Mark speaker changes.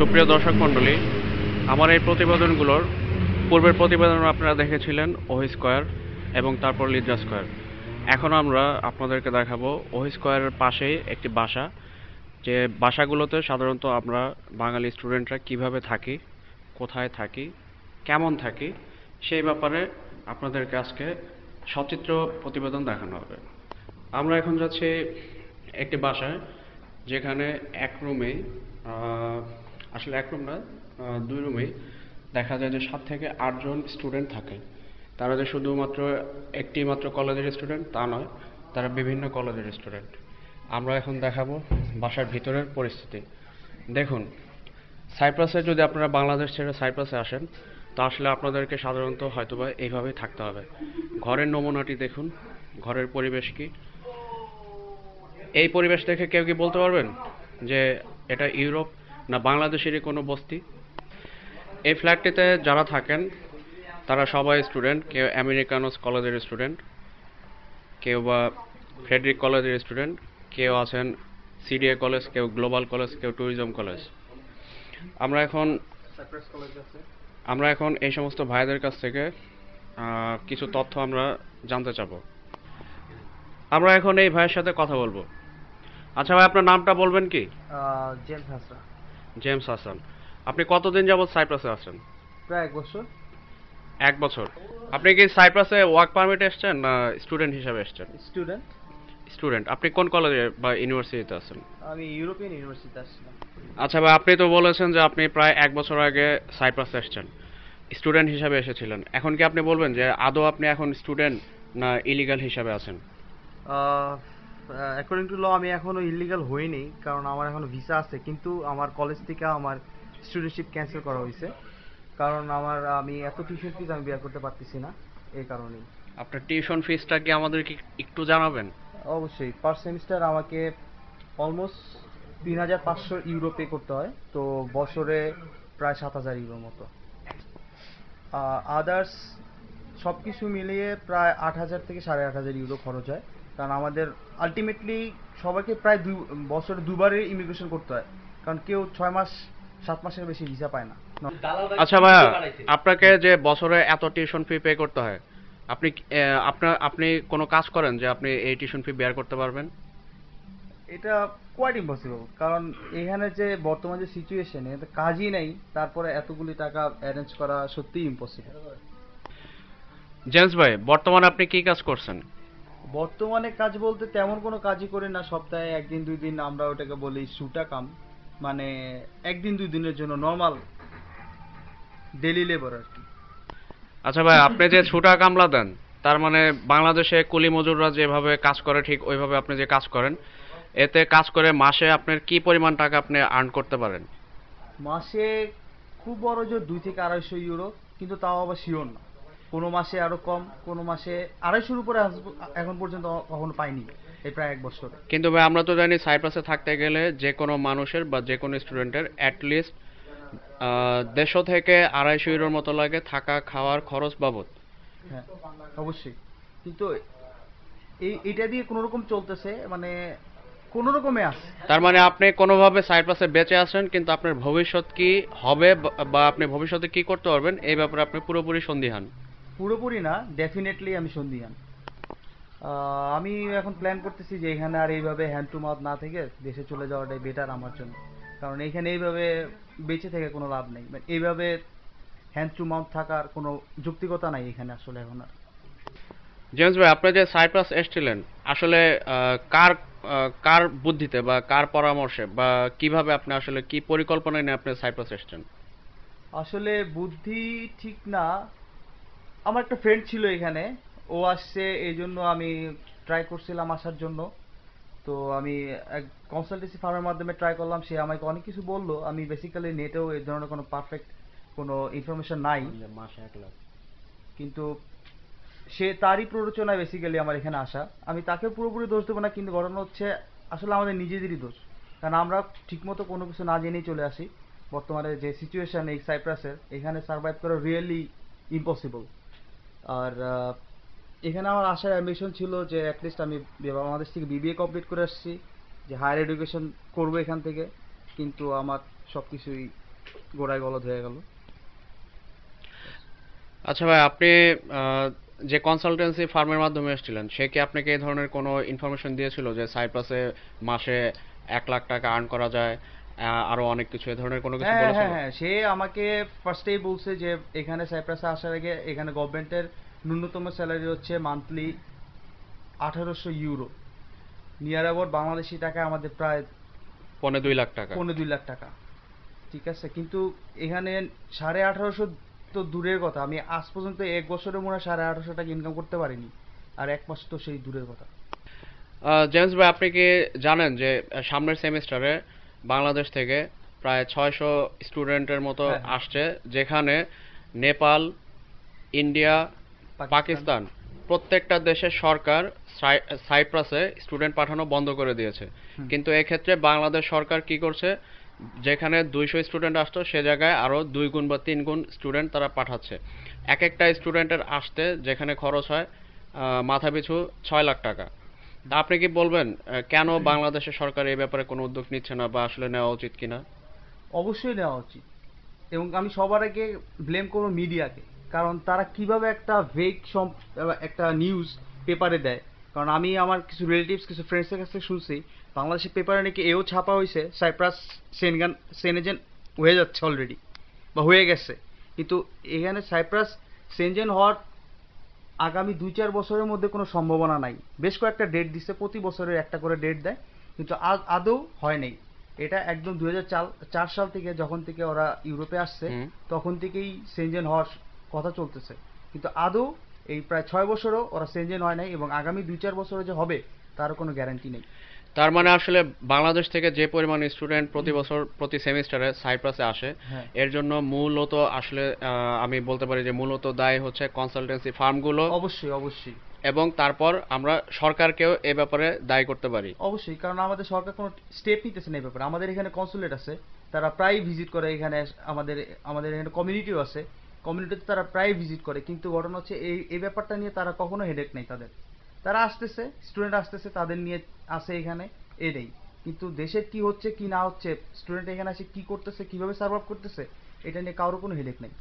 Speaker 1: সুপ্রিয় দর্শক মণ্ডলী, আমার এই প্রতিবেদনগুলোর পূর্বের প্রতিবেদন আপনারা দেখেছিলেন ওহি স্কয়ার এবং তারপর লিদ্রা স্কয়ার। এখন আমরা আপনাদেরকে দেখাবো ওহি স্কয়ারের পাশেই একটি বাসা, যে বাসাগুলোতে সাধারণত আমরা বাঙালি স্টুডেন্টরা কিভাবে থাকি, কোথায় থাকি, কেমন থাকি, সেই ব্যাপারে আপনাদেরকে আজকে সচিত্র প্রতিবেদন দেখানো হবে। আমরা এখন যাচ্ছি একটি বাসায়, যেখানে এক রুমেই আসলে এক রুম না, দুই রুমেই দেখা যায় যে 7 থেকে 8 জন স্টুডেন্ট থাকে। তারা যে শুধুমাত্র একটি মাত্র কলেজের স্টুডেন্ট তা নয়, তারা বিভিন্ন কলেজের স্টুডেন্ট। আমরা এখন দেখাবো বাসার ভিতরের পরিস্থিতি। দেখুন, সাইপ্রাসে যদি আপনারা বাংলাদেশ ছেড়ে সাইপ্রাসে আসেন, তা আসলে আপনাদেরকে সাধারণত হয়তোবা এইভাবেই থাকতে হবে। ঘরের নমুনাটি দেখুন, ঘরের পরিবেশ কি। এই পরিবেশ দেখে কেউ কি বলতে পারবেন যে এটা ইউরোপ না বাংলাদেশেরই কোনো বস্তি? এই ফ্ল্যাটটিতে যারা থাকেন তারা সবাই স্টুডেন্ট। কেউ আমেরিকানোস কলেজের স্টুডেন্ট, কেউ বা ফ্রেডরিক কলেজের স্টুডেন্ট, কেউ আছেন সিডিএ কলেজ, কেউ গ্লোবাল কলেজ, কেউ ট্যুরিজম কলেজ। আমরা এখন এই সমস্ত ভাইদের কাছ থেকে কিছু তথ্য আমরা জানতে চাবো। আমরা এখন এই ভাইয়ের সাথে কথা বলবো। আচ্ছা ভাই, আপনার নামটা বলবেন কি?
Speaker 2: জেমস হাসান।
Speaker 1: জেমস হাসান। আপনি কতদিন যাবত সাইপ্রাসে আছেন?
Speaker 2: প্রায় 1 বছর।
Speaker 1: 1 বছর। আপনি কি সাইপ্রাসে ওয়ার্ক পারমিটে এসেছেন না স্টুডেন্ট হিসেবে এসেছেন?
Speaker 2: স্টুডেন্ট।
Speaker 1: স্টুডেন্ট। আপনি কোন কলেজে বা ইউনিভার্সিটিতে আছেন?
Speaker 2: আমি ইউরোপিয়ান ইউনিভার্সিটিতে আসছিলাম।
Speaker 1: আচ্ছা ভাই, আপনি তো বলেছেন যে আপনি প্রায় 1 বছর আগে সাইপ্রাসে এসেছেন, স্টুডেন্ট হিসাবে এসেছিলেন। এখন কি আপনি বলবেন যে আদৌ আপনি এখন স্টুডেন্ট না ইলিগাল হিসাবে আছেন?
Speaker 2: অ্যাকর্ডিং টু ল আমি এখনো ইলিগাল হইনি, কারণ আমার এখনো ভিসা আছে, কিন্তু আমার কলেজ থেকে আমার স্টুডেন্টশিপ ক্যান্সেল করা হয়েছে, কারণ আমি এত টিউশন ফিস আমি বেয়ার করতে পারতেছি না, এই কারণেই।
Speaker 1: আপনার টিউশন ফিসটা কি আমাদেরকে একটু জানাবেন?
Speaker 2: অবশ্যই, পার সেমিস্টার আমাকে অলমোস্ট 3,500 ইউরো পে করতে হয়, তো বছরে প্রায় 7,000 ইউরোর মতো। আদার্স সব কিছু মিলিয়ে প্রায় 8,000 থেকে 8,500 ইউরো খরচ হয়, কারণ আমাদের আলটিমেটলি সবাইকে প্রায় বছরে দুবারে ইমিগ্রেশন করতে হয়, কারণ কেউ 6 মাস 7 মাসের বেশি ভিসা পায় না।
Speaker 1: আচ্ছা ভাইয়া, আপনাকে যে বছরে এত টিউশন ফি পে করতে হয়, আপনি আপনি কোনো কাজ করেন যে আপনি এই টিউশন ফি বেয়ার করতে পারবেন?
Speaker 2: এটা কোয়াইট ইম্পসিবল, কারণ এখানে যে বর্তমান যে সিচুয়েশনে কাজই নেই, তারপরে এতগুলি টাকা অ্যারেঞ্জ করা সত্যিই ইম্পসিবল।
Speaker 1: জেমস ভাই, বর্তমানে আপনি কি কাজ করছেন?
Speaker 2: বর্তমানে কাজ বলতে তেমন কোনো কাজই করি না, সপ্তাহে 1 দিন 2 দিন আমরা ওটাকে বলি সুটা কাম, মানে 1 দিন 2 দিনের জন্য নর্মাল ডেইলি লেবার আর কি।
Speaker 1: আচ্ছা ভাই, আপনি যে ছুটা কামলা দেন, তার মানে বাংলাদেশে কুলি মজুররা যেভাবে কাজ করে ঠিক ওইভাবে আপনি যে কাজ করেন, এতে কাজ করে মাসে আপনার কি পরিমাণ টাকা আপনি আর্ন করতে পারেন?
Speaker 2: মাসে খুব বড় জোর 2 থেকে 250 ইউরো, কিন্তু তাও আবার শিওর না, কোনো মাসে আরো কম, কোনো মাসে 250-এর উপরে এখন পর্যন্ত কখনো পাইনি এই প্রায় 1 বছরে।
Speaker 1: কিন্তু ভাই আমরা তো জানি সাইপ্রাসে থাকতে গেলে যে কোনো মানুষের বা যে কোনো স্টুডেন্টের অ্যাটলিস্ট 150 থেকে 250 ইউরোর মতো লাগে থাকা খাওয়ার খরচ বাবদ।
Speaker 2: হ্যাঁ, অবশ্যই, কিন্তু এটা দিয়ে কোনো রকম চলতেছে, মানে কোনো রকমে আছে।
Speaker 1: তার মানে আপনি কোনোভাবে সাইপ্রাসে বেঁচে আছেন, কিন্তু আপনার ভবিষ্যৎ কি হবে বা আপনি ভবিষ্যতে কি করতে পারবেন এই ব্যাপারে আপনি পুরোপুরি সন্দিহান।
Speaker 2: পুরোপুরি না, ডেফিনেটলি আমি সন্দিহান। আমি এখন প্ল্যান করতেছি যে এখানে আর এইভাবে হ্যান্ড টু মাউথ না থেকে দেশে চলে যাওয়াটাই বেটার আমার জন্য, কারণ এইখানে এইভাবে বেঁচে থেকে কোনো লাভ নেই, মানে এইভাবে হ্যান্ড টু মাউথ থাকার কোনো যৌক্তিকতা নাই এখানে আসলে এখন আর।
Speaker 1: জেমস ভাই, আপনি যে সাইপ্রাস এসেছিলেন আসলে কার কার বুদ্ধিতে বা কার পরামর্শে বা কিভাবে আপনি আসলে কি পরিকল্পনা নিয়ে আপনি সাইপ্রাস এসেছেন?
Speaker 2: আসলে বুদ্ধি ঠিক না, আমার একটা ফ্রেন্ড ছিল এখানে, ও আসছে, এই জন্য আমি ট্রাই করছিলাম আসার জন্য। তো আমি এক কনসালটেন্সি ফার্মের মাধ্যমে ট্রাই করলাম, সে আমাকে অনেক কিছু বললো, আমি বেসিক্যালি নেটেও এই ধরনের কোনো পারফেক্ট কোনো ইনফরমেশন নাই,
Speaker 1: মাসে 1 লাখ।
Speaker 2: কিন্তু সে তারই প্ররোচনায় বেসিক্যালি আমার এখানে আসা। আমি তাকে পুরোপুরি দোষ দেবো না, কিন্তু ঘটনা হচ্ছে আসলে আমাদের নিজেদেরই দোষ, কারণ আমরা ঠিকমতো কোনো কিছু না জেনেই চলে আসি। বর্তমানে যে সিচুয়েশন এই সাইপ্রাসের, এখানে সার্ভাইভ করা রিয়েলি ইম্পসিবল। আর এখানে আমার আসার অ্যাম্বিশন ছিল যে অ্যাটলিস্ট আমি বাংলাদেশ থেকে বিবিএ কমপ্লিট করে আসছি, যে হায়ার এডুকেশন করবো এখান থেকে, কিন্তু আমার সব কিছুই গোড়ায় গলদ হয়ে গেল।
Speaker 1: আচ্ছা ভাই, আপনি যে কনসালটেন্সি ফার্মের মাধ্যমে এসেছিলেন, সে কি আপনাকে এই ধরনের কোনো ইনফরমেশন দিয়েছিল যে সাইপ্রাসে মাসে 1 লাখ টাকা আর্ন করা যায়, আরো অনেক কিছু, এই ধরনের কোনো কিছু
Speaker 2: হ্যাঁ হ্যাঁ
Speaker 1: বলেছিল?
Speaker 2: হ্যাঁ, সে আমাকে ফার্স্টেই বলছে যে এখানে সাইপ্রাসে আসার আগে এখানে গভর্নমেন্টের ন্যূনতম স্যালারি হচ্ছে monthly 1800 euro, near about Bangladeshi টাকায় আমাদের প্রায়
Speaker 1: 2.25 লাখ টাকা।
Speaker 2: 2.5 লাখ টাকা। ঠিক আছে, কিন্তু এখানে 1850 তো দূরের কথা, আমি আজ পর্যন্ত 1 বছরে মনে হয় 1850 টাকা ইনকাম করতে পারিনি, আর 1 মাস তো সেই দূরের কথা।
Speaker 1: জেমস ভাই, আপনি কি জানেন যে সামনের সেমিস্টারে বাংলাদেশ থেকে প্রায় 600 স্টুডেন্টের মতো
Speaker 2: হ্যাঁ হ্যাঁ,
Speaker 1: আসছে, যেখানে নেপাল, ইন্ডিয়া,
Speaker 2: পাকিস্তান।
Speaker 1: পাকিস্তান, প্রত্যেকটা দেশের সরকার সাইপ্রাসে স্টুডেন্ট পাঠানো বন্ধ করে দিয়েছে।
Speaker 2: হুম।
Speaker 1: কিন্তু এক্ষেত্রে বাংলাদেশ সরকার কি করছে, যেখানে 200 স্টুডেন্ট আসতো সে জায়গায় আরো 2 গুণ বা 3 গুণ স্টুডেন্ট তারা পাঠাচ্ছে। এক একটা স্টুডেন্টের আসতে যেখানে খরচ হয় মাথাপিছু 6 লাখ টাকা। তা আপনি কি বলবেন কেন বাংলাদেশের সরকার এই ব্যাপারে কোনো উদ্যোগ নিচ্ছে না, বা আসলে নেওয়া উচিত কিনা?
Speaker 2: অবশ্যই নেওয়া উচিত, এবং আমি সবার আগে ব্লেম করবো মিডিয়াকে, কারণ তারা কিভাবে একটা ভেগ একটা নিউজ পেপারে দেয়। কারণ আমি আমার কিছু রিলেটিভস, কিছু ফ্রেন্ডসের কাছে শুনছি বাংলাদেশের পেপারে নাকি এও ছাপা হয়েছে সাইপ্রাস সেনেজেন হয়ে যাচ্ছে অলরেডি, বা হয়ে গেছে। কিন্তু এখানে সাইপ্রাস সেনজেন হওয়ার আগামী 2-4 বছরের মধ্যে কোনো সম্ভাবনা নাই। বেশ কয়েকটা ডেট দিচ্ছে, প্রতি বছরের একটা করে ডেট দেয়, কিন্তু আদৌ হয় নাই। এটা একদম 2004 সাল থেকে, যখন থেকে ওরা ইউরোপে আসছে
Speaker 1: হুম।
Speaker 2: তখন থেকেই সেনজেন হওয়ার কথা চলতেছে, কিন্তু আদৌ এই প্রায় 6 বছরও ওরা সেনজেন হয় নাই, এবং আগামী 2-4 বছরে যে হবে তার কোনো গ্যারান্টি নেই।
Speaker 1: তার মানে আসলে বাংলাদেশ থেকে যে পরিমাণ স্টুডেন্ট প্রতি বছর প্রতি সেমিস্টারে সাইপ্রাসে আসে,
Speaker 2: হ্যাঁ,
Speaker 1: এর জন্য মূলত আসলে আমি বলতে পারি যে মূলত দায়ী হচ্ছে কনসালটেন্সি ফার্মগুলো,
Speaker 2: অবশ্যই অবশ্যই
Speaker 1: এবং তারপর আমরা সরকারকেও এ ব্যাপারে দায়ী করতে পারি।
Speaker 2: অবশ্যই, কারণ আমাদের সরকার কোনো স্টেপ নিতেছে না এই ব্যাপারে। আমাদের এখানে কনসুলেট আছে, তারা প্রায় ভিজিট করে এখানে। আমাদের আমাদের এখানে কমিউনিটিও আছে, কমিউনিটিতে তারা প্রায় ভিজিট করে, কিন্তু ঘটনা হচ্ছে এই এই ব্যাপারটা নিয়ে তারা কখনো হেডেক নেই তাদের। তারা আসতেছে, স্টুডেন্ট আসতেছে, তাদের নিয়ে আসে এখানে, এটাই। কিন্তু দেশের কি হচ্ছে কি না হচ্ছে, স্টুডেন্ট এখানে এসে কি করতেছে, কিভাবে সার্ভ আপ করতেছে, এটা নিয়ে কারোর কোনো হেডেক নেই।